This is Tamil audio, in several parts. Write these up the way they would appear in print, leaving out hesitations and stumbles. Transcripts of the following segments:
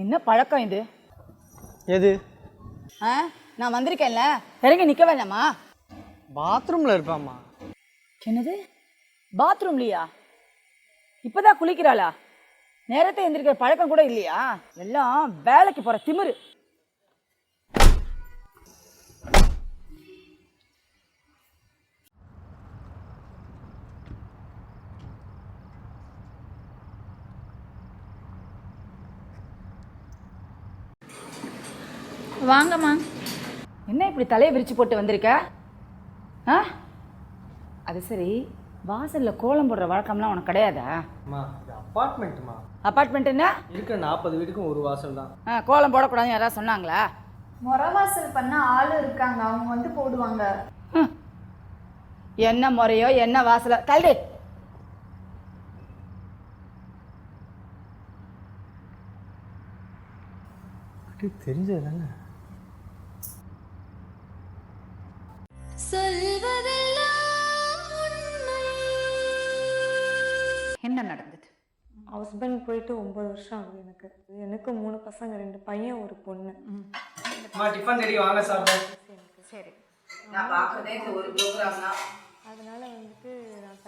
என்ன பழக்கம் இது? எது? நான் வந்திருக்கேன்ல, இறங்கி நிற்க வேண்டாமா? பாத்ரூமில் இருப்பாம்மா. என்னது பாத்ரூம்லையா? இப்போதான் குளிக்கிறாளா? நேரத்தை எந்திரிக்கிற பழக்கம் கூட இல்லையா? எல்லாம் வேலைக்கு போகிற திமிரு. வாங்கம்மா. என்ன இப்படி தலையை விரிச்சு போட்டு வந்திருக்க? அது சரி, வாசல்ல கோலம் போடுற வழக்கம்லாம் உனக்கு கிடையாதா? அம்மா இது அப்பார்ட்மெண்ட்டுமா. அப்பார்ட்மெண்ட்டுன்னா இருக்கிற 40 வீட்டுக்கும் ஒரு வாசல் தான். கோலம் போடக்கூடாதுன்னு யாராவது சொன்னாங்களா? முறவாசல் பண்ண ஆளு இருக்காங்க, அவங்க வந்து போடுவாங்க. என்ன முறையோ என்ன வாசல கல்வி. தெரிஞ்சது தானே. என்ன நடந்தது? ஹஸ்பண்ட் போயிட்டு 9 வருஷம் ஆகுது. எனக்கு 3 பசங்க, 2 பையன் ஒரு பொண்ணு. டிஃபன் ரெடி, வாங்க சாப்பிடுவோம். சரி, நான் பார்க்கறதே இந்த ஒரு ப்ரோக்ராம் தான். அதனால வந்துட்டு நான்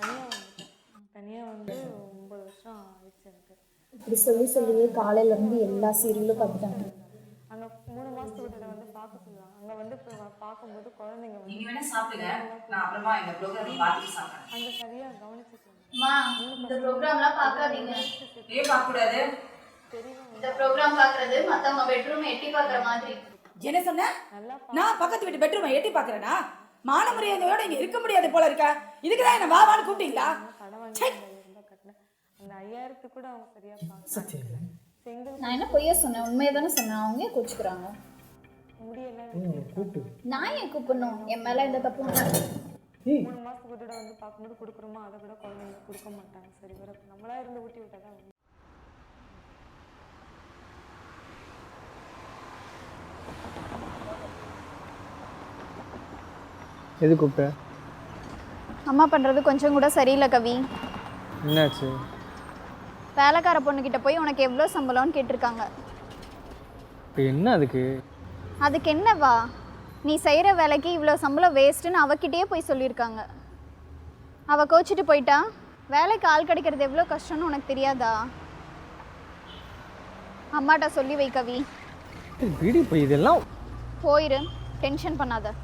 தனியாக வந்து 9 வருஷம் ஆயிடுச்சு எனக்கு. இப்படி சொல்லியே காலையிலேருந்து எல்லா சீரியலும் பார்த்துட்டாங்க. அங்கே 3 மாதத்துக்கிட்ட வந்து பார்க்க சொல்லுவாங்க. அங்கே வந்து இப்போ பார்க்கும்போது குழந்தைங்க வந்து நீங்க வேணா சாப்பிடுங்க, நான் அப்புறமா இந்த ப்ரோக்ராம் பார்த்து சாப்பிடுறேன். அங்கே சரியாக கவனிச்சுக்கணும். இந்த ப்ரோக்ராம்லாம் பார்க்காதீங்க. ஏன் பார்க்க கூடாது? இந்த ப்ரோக்ராம் பார்க்கறது மற்றவங்க பெட்ரூம் எட்டி பார்க்குற மாதிரி. என்ன சொன்ன? நான் பக்கத்து வீட்டு பெட்ரூமை எட்டி பார்க்கறேனா? மான மரியாதையோட இங்க இருக்க முடியாது போல இருக்கா? இதுக்குதான் என்ன வாவான்னு கூப்பிட்டீங்களா? கடன் வாங்கி ரொம்ப கட்டினேன். அந்த 5000 கூட அவங்க சரியாக பார்க்க. நான் என்ன பொய்யா சொன்னேன்? உண்மையை தானே சொன்னேன். அவங்க ஏன் கோச்சுக்கிறாங்க? முடியல. நான் ஏன் கூப்பிடணும்? என் மேலே எந்த தப்பும் இல்லை. 3 மாதத்துக்கிட்ட வந்து பார்க்கும்போது கொடுக்குறோமா, அதை கூட குழந்தைங்க கொடுக்க மாட்டாங்க. சரி வர நம்மளா இருந்து ஊட்டி விட்டா தான். எது கூப்பிட்ட? அம்மா பண்ணுறது கொஞ்சம் கூட சரியில்லை கவி. என்னாச்சு? வேலைக்கார பொண்ணுக்கிட்ட போய் உனக்கு எவ்வளோ சம்பளம்னு கேட்டிருக்காங்க. இப்போ என்ன அதுக்கு? அதுக்கு என்னவா? நீ செய்கிற வேலைக்கு இவ்வளோ சம்பளம் வேஸ்ட்டுன்னு அவகிட்டயே போய் சொல்லியிருக்காங்க. அவள் கோச்சிட்டு போயிட்டா. வேலைக்கு ஆள் கிடைக்கிறது எவ்வளோ கஷ்டம்னு உனக்கு தெரியாதா? அம்மாட்ட சொல்லி வை கவி. வீடு போய் இதெல்லாம் போயிரு, டென்ஷன் பண்ணாத.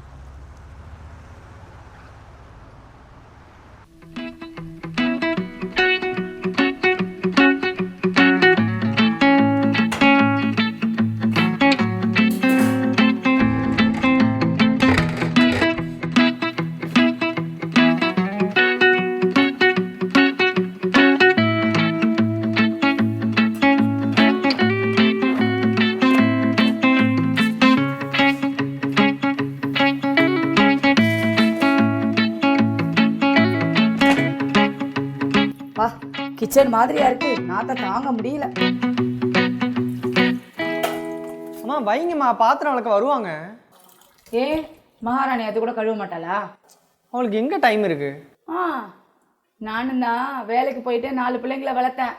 கிச்சன் மாதிரியா இருக்கு, நாத்த தாங்க முடியல. அம்மா வைங்கம்மா, பாத்திரம் வளர்க்க வருவாங்க. மகாராணி அது கூட கழுவ மாட்டாளா? அவளுக்கு எங்க டைம் இருக்கு? நானும் தான் வேலைக்கு போயிட்டு 4 பிள்ளைங்களை வளர்த்தேன்.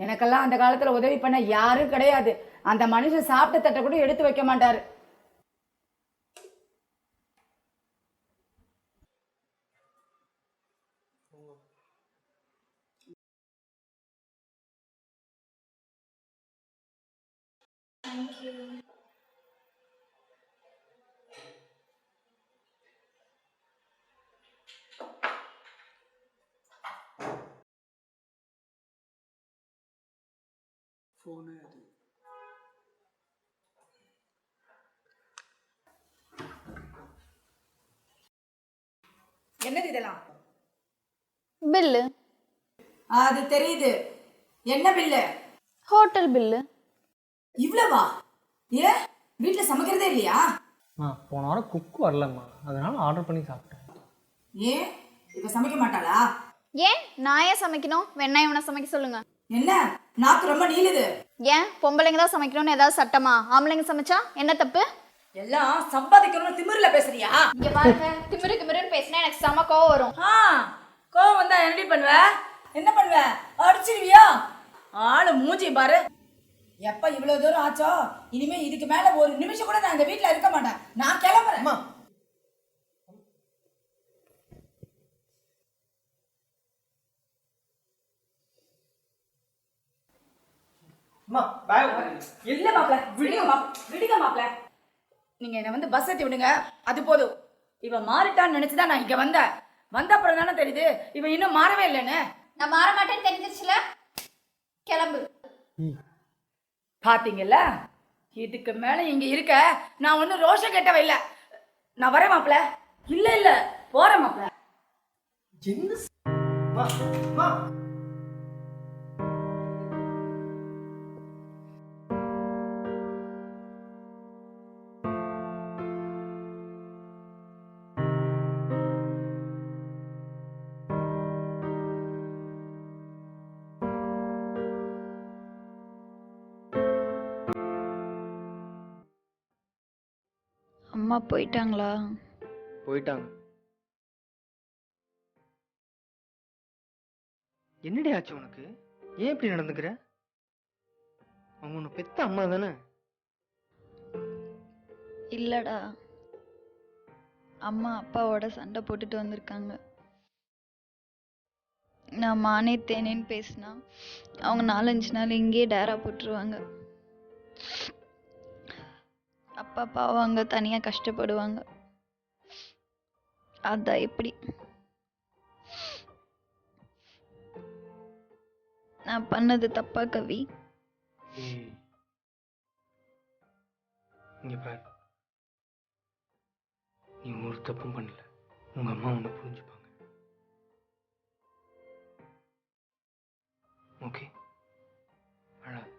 எனக்கெல்லாம் அந்த காலத்துல உதவி பண்ண யாரும் கிடையாது. அந்த மனுஷன் சாப்பிட்ட தட்டை கூட எடுத்து வைக்க மாட்டாரு. என்னது இதெல்லாம்? பில்லு. அது தெரியுது. என்ன பில்லு? Hotel bill. இவ்வளவா? ஏன் வீட்டில் சமைக்கிறதே இல்லையா? போன வாரம் குக் வரலம்மா, அதனால ஆர்டர் பண்ணி சாப்பிட்டேன். ஏன் இப்ப சமைக்க மாட்டாளா? ஏன் நான் ஏன் சமைக்கணும்? வெண்ணெய் இவனை சமைக்க சொல்லுங்க. என்ன நாக்கு ரொம்ப நீளுது? ஏன் பொம்பளைங்க தான் சமைக்கணும்னு ஏதாவது சட்டமா? ஆம்பளைங்க சமைச்சா என்ன தப்பு? எல்லாம் சம்பாதிக்கணும்னு திமிருல பேசுறியா? இங்க பாருங்க, திமிருன்னு பேசினா எனக்கு செம கோவம் வரும். கோவம் வந்தா என்னடி பண்ணுவ? என்ன பண்ணுவ? அடிச்சிருவியா? ஆளு மூஞ்சி பாரு. எப்ப இவ்வளவு தூரம் ஆச்சோ இனிமே இதுக்கு மேல ஒரு நிமிஷம் கூட நான் இந்த வீட்டுல இருக்க மாட்டேன். நான் கிளம்புறேன். அம்மா அம்மா இல்ல மாப்ள, விடுங்க மாப்ள. நீங்க என்ன வந்து பஸ் ஏத்தி விடுங்க, அது போதும். இவ மாறிட்டான்னு நினைச்சுதான் நான் இங்க வந்தேன். வந்த அப்புறம் தானே தெரியுது இவ இன்னும் மாறவே இல்லைன்னு. நான் மாற மாட்டேன்னு தெரிஞ்சிருச்சுல, கிளம்பு. பாத்தீங்கல்ல, இதுக்கு மேல இங்க இருக்க நான் ஒன்னும் ரோஷம் கேட்டவ இல்ல. நான் வரேன் மாப்ள. இல்ல இல்ல போறேன் மாப்ள. என்ன அம்மா அம்மா அம்மா போயிட்டாங்களா? போயிட்டாங்க. என்னடி ஆச்சு உனக்கு? ஏன் இப்படி நடந்துக்கிற? அவங்க உன்னை பெத்த அம்மா தானே? இல்லடா, அம்மா அப்பாவோட சண்டை போட்டுட்டு வந்திருக்காங்க. நான் மானே தேனேன்னு பேசினா அவங்க 4-5 நாள் இங்கேயே டேரா போட்டுருவாங்க. அப்பா பாவம் அங்கே தனியாக கஷ்டப்படுவாங்க. அதான் எப்படி நான் பண்ணது தப்பா கவி? ஏய், இங்க பாரு, நீ ஒரு தப்பும் பண்ணல. உங்க அம்மா உன்னை புரிஞ்சுப்பாங்க. ஓகே, அழாத.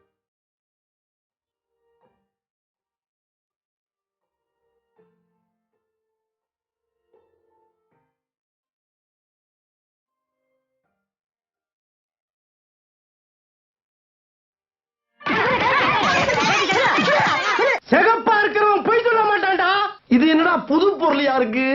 சிகப்பா இருக்கிறவன் பொய் சொல்ல மாட்டான்டா. இது என்னடா புது பொருளியா இருக்கு?